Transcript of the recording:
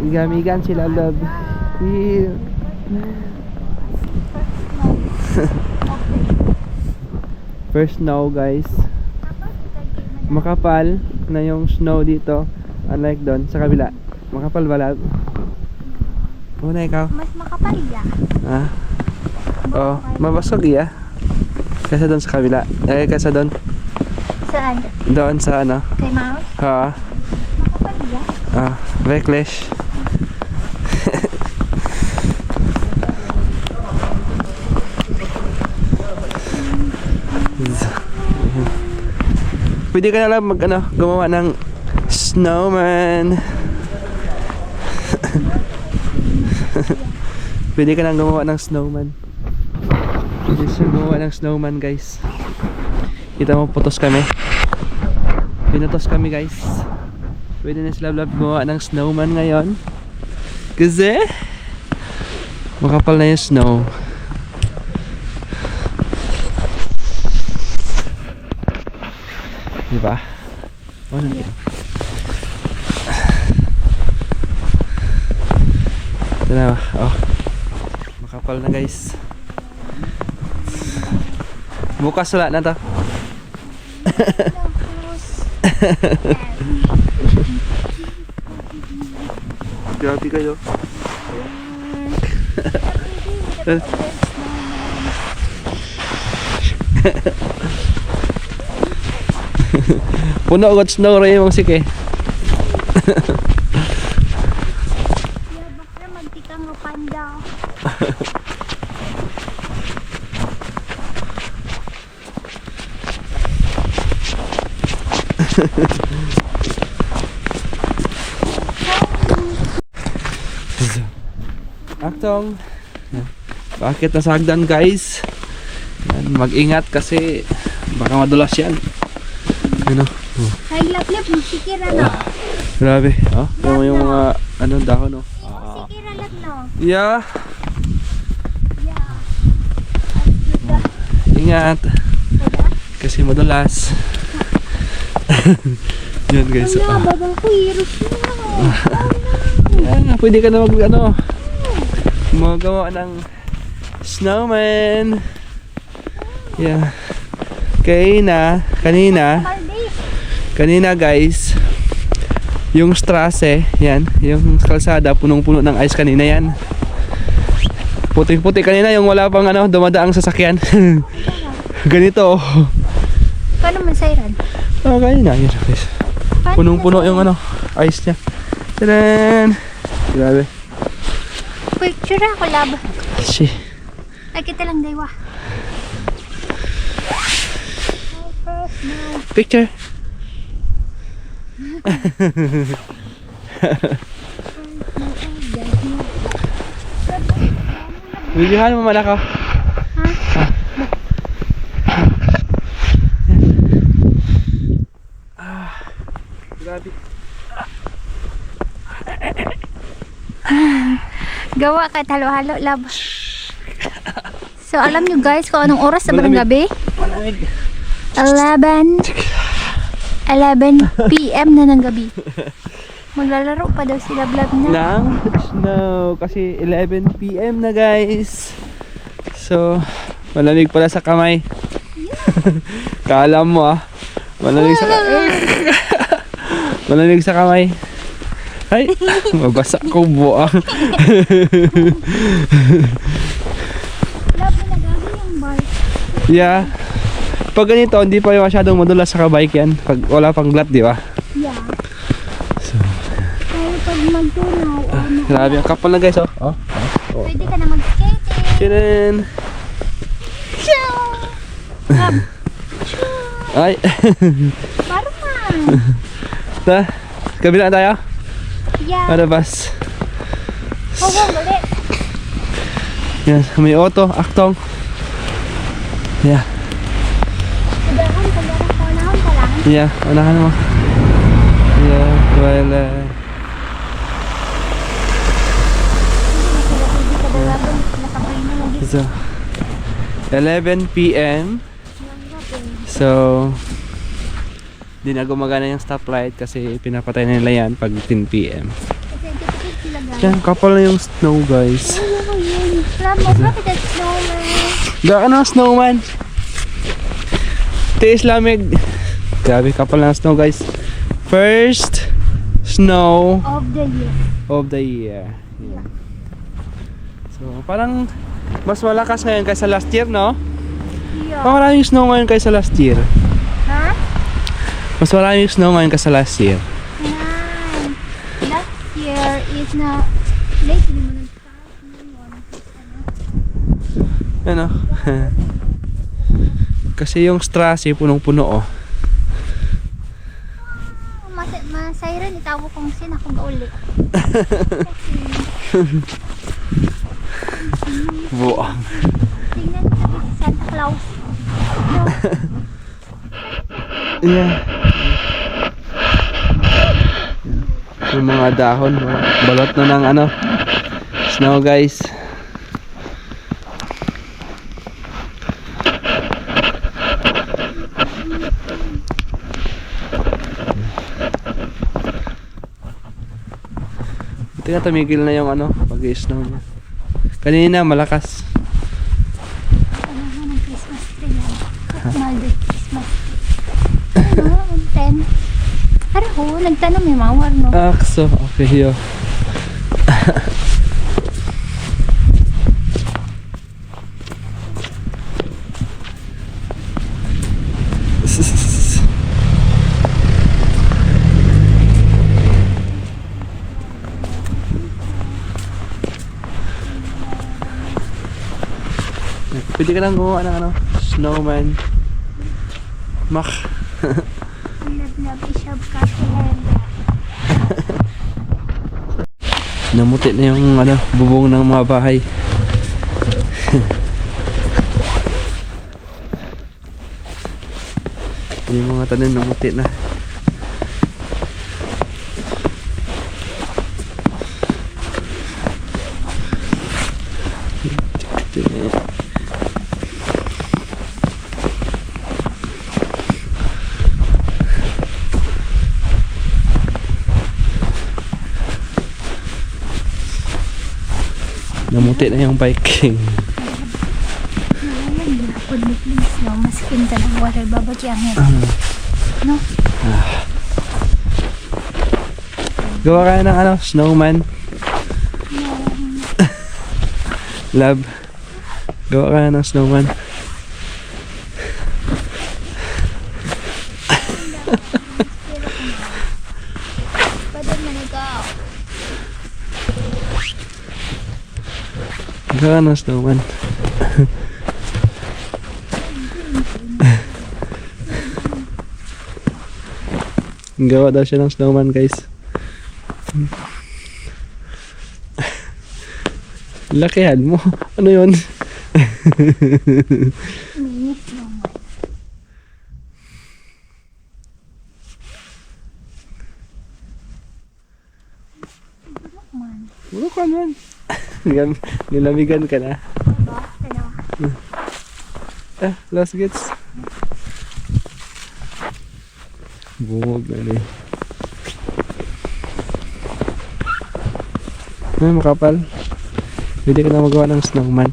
Igamigan sila love. Yeah. First snow guys. Makapal na yung snow dito. Unlike doon sa kabila. Makapal ba love? Una ikaw? Mas makapal ya. Ah. Oh, mabasog iya. Kaysa doon sa kabila. Kaysa doon. Saan? Doon sa ano? Kay Mouse? Ha. Makapal ya. Ah, reckless. Pwede ka na lang gumawa ng snowman. Pwede ka nang gumawa ng snowman. Pwede siya gumawa ng snowman guys. Kita mo, putos kami. Pinutos kami guys. Pwede na sila gumawa ng snowman ngayon. Kasi makapal na yung snow. Diba? Oh, nandiyan. Ito na, oh. Makapal na guys. Bukas wala na to. Grabe kayo. Puno agad snow rin yung sige. Bakit magtikang panda? Aktong. Bakit nasagdan guys? Mag-ingat kasi baka madulas yan. Ano? Oh. Ay, lap-lap, sikira no. Grabe. Oh, yung mga dahon no. Sikira lap no. Yeah. Yeah. Ingat. Kasi madulas. Yan guys. Wala, babang ko, hirus Yeah, pwede ka na magawa ng snowman. Yeah. Kanina guys, yung strasse, yan, yung kalsada punong-puno ng ice kanina yan. Puti-puti kanina yung wala pang dumadaang sasakyan. Ganito. Paano man sayran? Oh, kanina yun guys. Punong-puno yung ice niya. Tadaan! Grabe. Picture ako, lab. Si. Ay, kita lang, daywa. Picture. Videohan mo man ako. Ha? Grabe. Gawa ka halo-halo, lab. So, alam nyo guys kung anong oras sa ng gabi? Malamig. 11 PM na ng gabi. Maglalaro pa daw sila vlog na. Nang snow. Kasi 11 PM na guys. So, malamig pala sa kamay. Kaalam mo malamig sa malamig sa kamay. Ay, mabasa ko buang. Lab na nagabi yung bar. Yeah. Pag ganito, hindi pa masyadong madulas sa kabike yan. Pag wala pang glat, di ba? Yeah. So, Pero pag magtunaw, grabe ang kapal na guys, oh. pwede ka na mag-skating. Tinin! Lab, Ay! parang man. Ta, kabila na tayo? Yeah. Ano bas? Gali. Yan, may auto, aktong. Yeah. Udahan ka lang, kaunahon ka lang. Yeah, unahan mo. Yeah, wala. Hindi ka daw labang nakabay na lagi. So, 11 PM. So, di na gumagana yung stoplight kasi pinapatay na nila yan pag 10 PM. Kasi sila guys. Yan, kapal na yung snow guys. Oh, yun. Love, look at that snowman. Gaka na snowman. Tiis lamig. Grabe, kapal na ang snow guys. First snow Of the year. of the year. Yan. So, parang mas malakas ngayon kaysa last year, no? Yeah. Parang maraming snow ngayon kaysa last year. Huh? Mas maraming snow ngayon kaysa last year. Yan. Last year is na late din mo nag-start. Ngayon, Ano? Kasi yung strass punong-puno oh. Masayran itawo kong sin akong gauli. Buang. Tingnan mo sabi si Santa Claus. No. Yeah. Yung mga dahon, balot na ng ano, snow guys. Buti nga tumigil na yung ano, pag-i-snow niya. Kanina malakas. Ano nga ng Christmas tree yan? Malde Christmas tree. Ano? Ang 10. Araw, nagtanong may mawar no? Akso, okay yo. Pwede ka lang gumawa ng ano, snowman. Mak. Love ishab kasi henda. Namuti na yung ano, bubong ng mga bahay. Yung mga tanim namuti na. Namuti na yung biking. Ayan, hapon ni please no? Mas kinta ng water babagyangin. No? Gawa ka ng ano, snowman. Love. Gawa ka ng snowman. Pwede man ikaw. Gawa ka ng snowman. Gawa daw siya ng snowman guys. Lakihan mo. Ano yun? Mini snowman. Man. Ano ka man? Nilamigan ka na. Ba? Ano? Last gets. Bungog na rin. Ay, makapal. Pwede ka na magawa ng snowman.